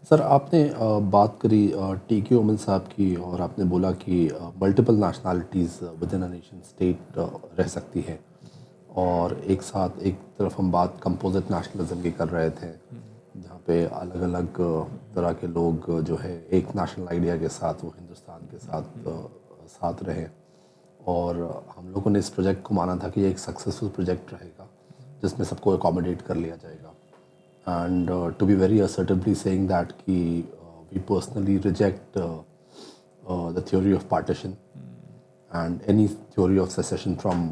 Sir आपने बात करी टी.के. उमर साहब की और आपने बोला कि multiple nationalities with in a nation state रह सकती है और एक साथ एक तरफ हम बात कंपोजिट नेशनलिज्म की कर रहे थे जहाँ पे अलग अलग तरह के लोग जो है एक नेशनल आइडिया के साथ वो हिंदुस्तान के साथ साथ रहे और हम लोगों ने इस प्रोजेक्ट को माना था कि ये एक सक्सेसफुल प्रोजेक्ट रहेगा जिसमें सबको अकोमोडेट कर लिया जाएगा and to be very assertively saying that we personally reject the theory of partition and any theory of secession from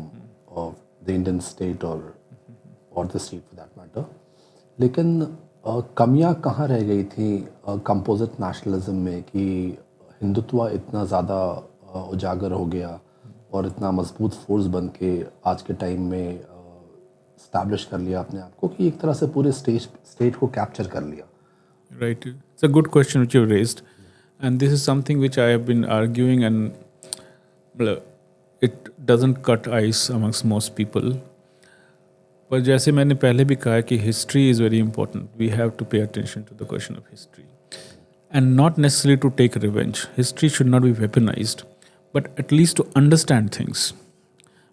the Indian state or the state for that matter. लेकिन कमियां कहाँ रह गई थी कंपोजिट नेशनलिज्म में कि हिंदुत्व इतना ज़्यादा उजागर हो गया और इतना मजबूत फोर्स बन के आज के टाइम में स्टैब्लिश कर लिया अपने आप को कि एक तरह से पूरे स्टेट को कैप्चर कर लिया. Right. It's a good question which you've raised. And this is something which I have been arguing and it doesn't cut ice amongst most people. पर जैसे मैंने पहले भी कहा कि history is very important. We have to pay attention to the question of history. And not necessarily to take revenge. History should not be weaponized, but at least to understand things.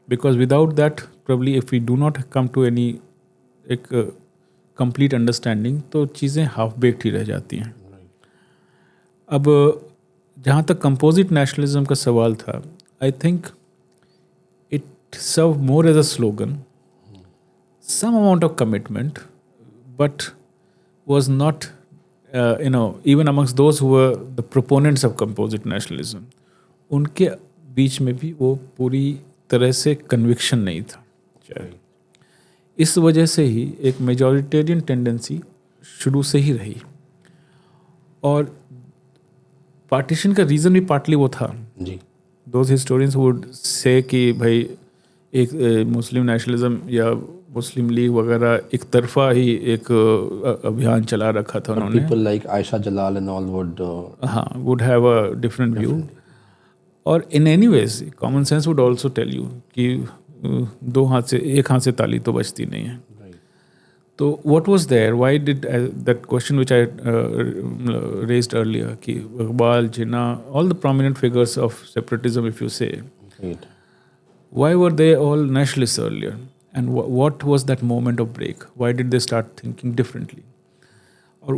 Because without that, probably if we do not come to any एक complete understanding तो चीज़ें half baked ही रह जाती हैं. अब जहाँ तक composite nationalism का सवाल था, I think it serve more as a slogan, some amount of commitment, but was not even amongst those who were the proponents of composite nationalism, उनके बीच में भी वो पूरी तरह से कन्विक्शन नहीं था. इस वजह से ही एक मेजॉरिटेरियन टेंडेंसी शुरू से ही रही और पार्टीशन का रीज़न भी पार्टली वो था. जी. दोज हिस्टोरियंस वुड से कि भाई एक मुस्लिम नेशनलिज्म या मुस्लिम लीग वगैरह एक तरफा ही एक अभियान चला रखा था उन्होंने. People like Ayesha Jalal and all would have a different view. और in any ways common sense would also tell you कि एक हाथ से ताली तो बजती नहीं है. तो what was there, why did that question which I raised earlier कि Iqbal, Jinnah, all the prominent figures of separatism if you say, why were they all nationalist earlier and what was that moment of break, why did they start thinking differently. और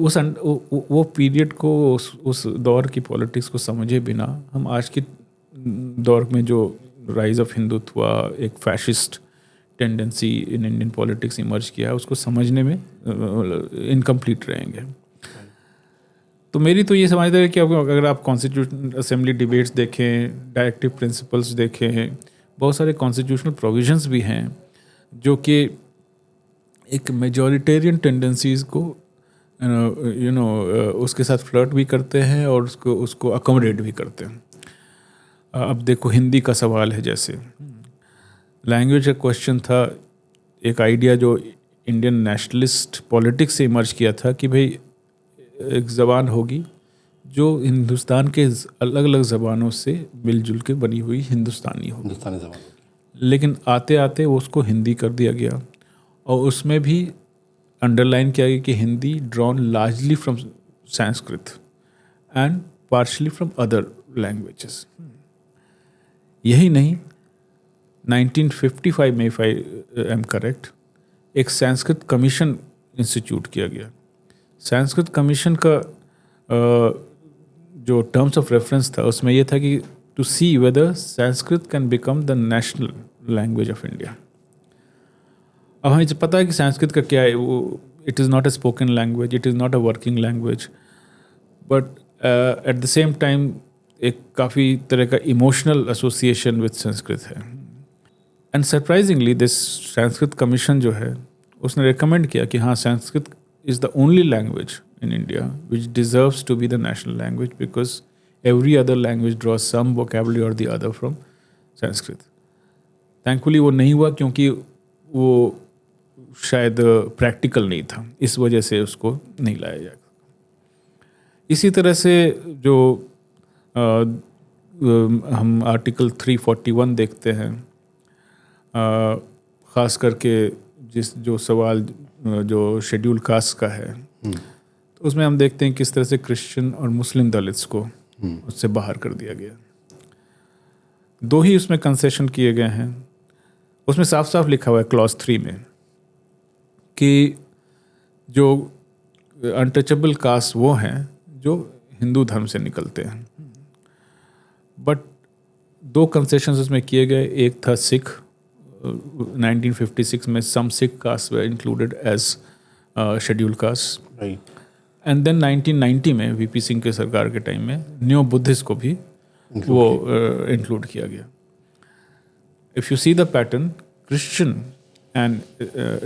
वो period को उस दौर की politics को समझे बिना हम आज की दौर में जो राइज ऑफ हिंदुत्व, एक fascist tendency in Indian politics emerge किया है, उसको समझने में इनकम्प्लीट रहेंगे. तो मेरी तो ये समझता है कि अगर आप कॉन्स्टिट्यूशन असेंबली डिबेट्स देखें, डायरेक्टिव प्रिंसिपल्स देखें, बहुत सारे कॉन्स्टिट्यूशनल प्रोविजंस भी हैं जो कि एक मेजॉरिटेरियन टेंडेंसीज़ को उसके साथ फ्लर्ट भी करते हैं और उसको अकोमोडेट भी करते हैं. अब देखो हिंदी का सवाल है, जैसे लैंग्वेज का क्वेश्चन था, एक आइडिया जो इंडियन नेशनलिस्ट पॉलिटिक्स से इमर्ज किया था कि भाई एक ज़बान होगी जो हिंदुस्तान के अलग अलग ज़बानों से मिलजुल के बनी हुई हिंदुस्तानी ज़बान. लेकिन आते आते वो उसको हिंदी कर दिया गया और उसमें भी अंडरलाइन किया गया कि Hindi drawn largely from Sanskrit and partially from other languages. यही नहीं, 1955 में, इफ आई एम करेक्ट, एक संस्कृत कमीशन इंस्टीट्यूट किया गया. संस्कृत कमीशन का जो टर्म्स ऑफ रेफरेंस था उसमें यह था कि to see whether Sanskrit can become the national language of India. अब हमें पता है कि संस्कृत का क्या है, वो it is not a spoken language, it is not a working language, but at the same time एक काफ़ी तरह का इमोशनल एसोसिएशन विद संस्कृत है. And surprisingly this Sanskrit commission जो है उसने रिकमेंड किया कि हाँ, Sanskrit is the only language in India which deserves to be the national language because every other language draws some vocabulary और the other from Sanskrit. Thankfully वो नहीं हुआ क्योंकि वो शायद प्रैक्टिकल नहीं था, इस वजह से उसको नहीं लाया जाएगा. इसी तरह से जो हम आर्टिकल 341 देखते हैं, ख़ास करके जो सवाल जो शेड्यूल कास्ट का है, उसमें हम देखते हैं किस तरह से क्रिश्चियन और मुस्लिम दलित्स को उससे बाहर कर दिया गया। 2 ही उसमें कंसेशन किए गए हैं। उसमें साफ साफ लिखा हुआ है क्लॉज 3 में कि जो अनटचेबल कास्ट वो हैं जो हिंदू धर्म से निकलते हैं। बट 2 कंसेशंस उसमें किए गए। एक था सिख, 1956 में some Sikh caste were included as schedule caste, and then 1990 में वीपी सिंह के सरकार के टाइम में न्यू बुद्धिस्ट को भी वो इंक्लूड किया गया। If you see the pattern, Christian and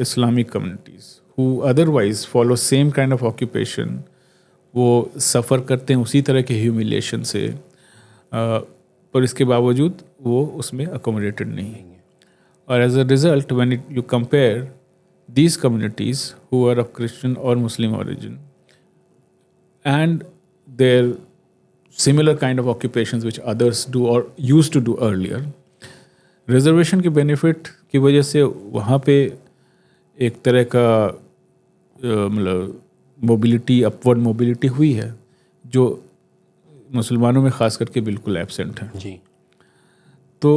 Islamic communities who otherwise follow same kind of occupation, वो सफ़र करते हैं उसी तरह के ह्यूमिलेशन से, पर इसके बावजूद वो उसमें अकोमोडेटेड नहीं है। और as a result when you compare these communities who are of Christian और Muslim origin and their similar kind of occupations which others do or used to do earlier, reservation के बेनिफिट की वजह से वहाँ पे एक तरह का मतलब मोबिलिटी, अपवर्ड मोबिलिटी हुई है जो मुसलमानों में ख़ास करके बिल्कुल एब्सेंट है जी। तो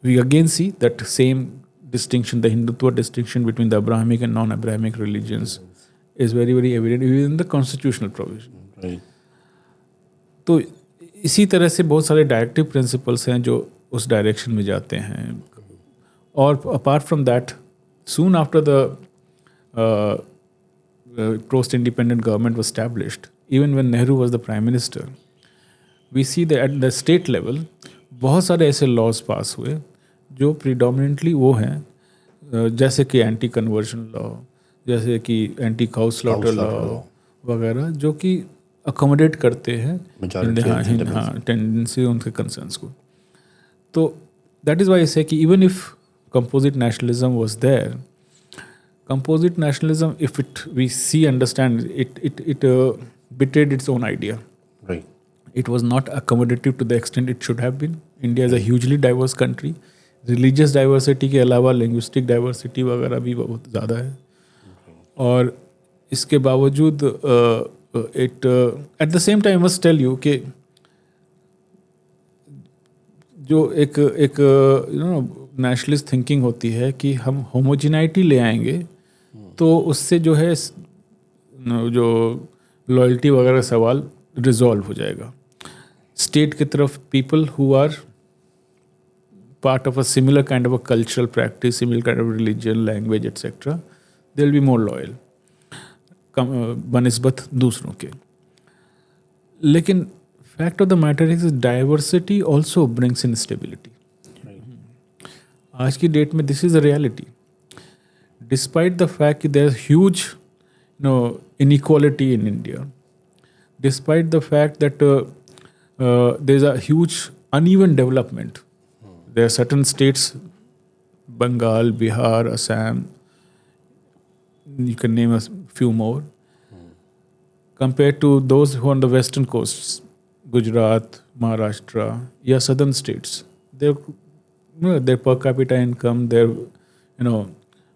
we again see that same distinction, the Hindutva distinction between the Abrahamic and non-Abrahamic religions is very, very evident even in the constitutional provision. Right. तो इसी तरह से बहुत सारे डायरेक्टिव प्रिंसिपल्स हैं जो उस डायरेक्शन में जाते हैं। और apart from that, soon after the post-independent government was established, even when Nehru was the prime minister, we see that at the state level बहुत सारे ऐसे लॉज पास हुए जो प्रीडोमिनेंटली वो हैं, जैसे कि एंटी कन्वर्जन लॉ, जैसे कि एंटी काउ स्लॉटर लॉ वगैरह, जो कि अकोमोडेट करते हैं टेंडेंसी उनके कंसर्न्स को। तो दैट इज़ वाई से कि even if composite nationalism was there, composite nationalism, if we understand it betrayed its own idea. Right. It was not accommodative to the extent it should have been. India is a hugely diverse country. Religious diversity के अलावा linguistic diversity वगैरह भी बहुत ज़्यादा है। और इसके बावजूद at the same time I must tell you कि जो एक नेशनलिस्ट थिंकिंग होती है कि हम होमोजिनाइटी ले आएंगे तो उससे जो है जो लॉयल्टी वगैरह सवाल रिजॉल्व हो जाएगा। स्टेट की तरफ people who are part of a similar kind of a cultural practice, similar kind of religion, language etcetera, they will be more loyal बनिस्बत दूसरों के। लेकिन fact of the matter is diversity also brings instability. आज की date में this is a reality. Despite the fact that there is huge inequality in India, despite the fact that there is a huge uneven development, there are certain states, Bengal, Bihar, Assam, you can name a few more, compared to those who are on the western coasts, Gujarat, Maharashtra, या southern states, their per capita income, their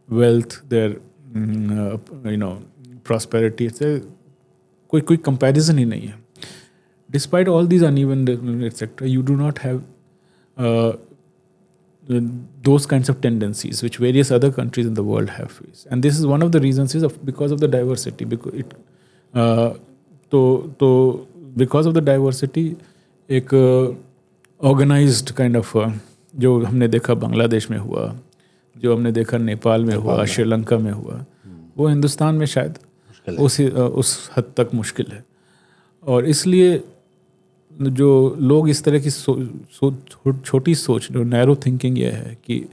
wealth, their prosperity, कोई comparison ही नहीं है. Despite all these uneven etc., you do not have those kinds of tendencies which various other countries in the world have faced, and this is one of the reasons because of the diversity. Because of the diversity, एक organised kind of जो हमने देखा बांग्लादेश में हुआ, जो हमने देखा नेपाल में हुआ, श्रीलंका में हुआ, वो हिंदुस्तान में शायद उस हद तक मुश्किल है। और इसलिए जो लोग इस तरह की छोटी सोच, जो नैरो थिंकिंग ये है कि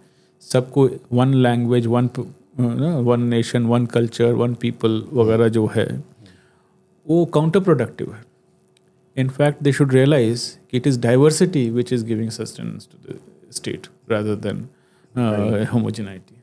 सबको one language, one nation, one culture, one people वगैरह जो है, वो काउंटर प्रोडक्टिव है। In fact, they should realize it is diversity which is giving sustenance to the state rather than homogeneity.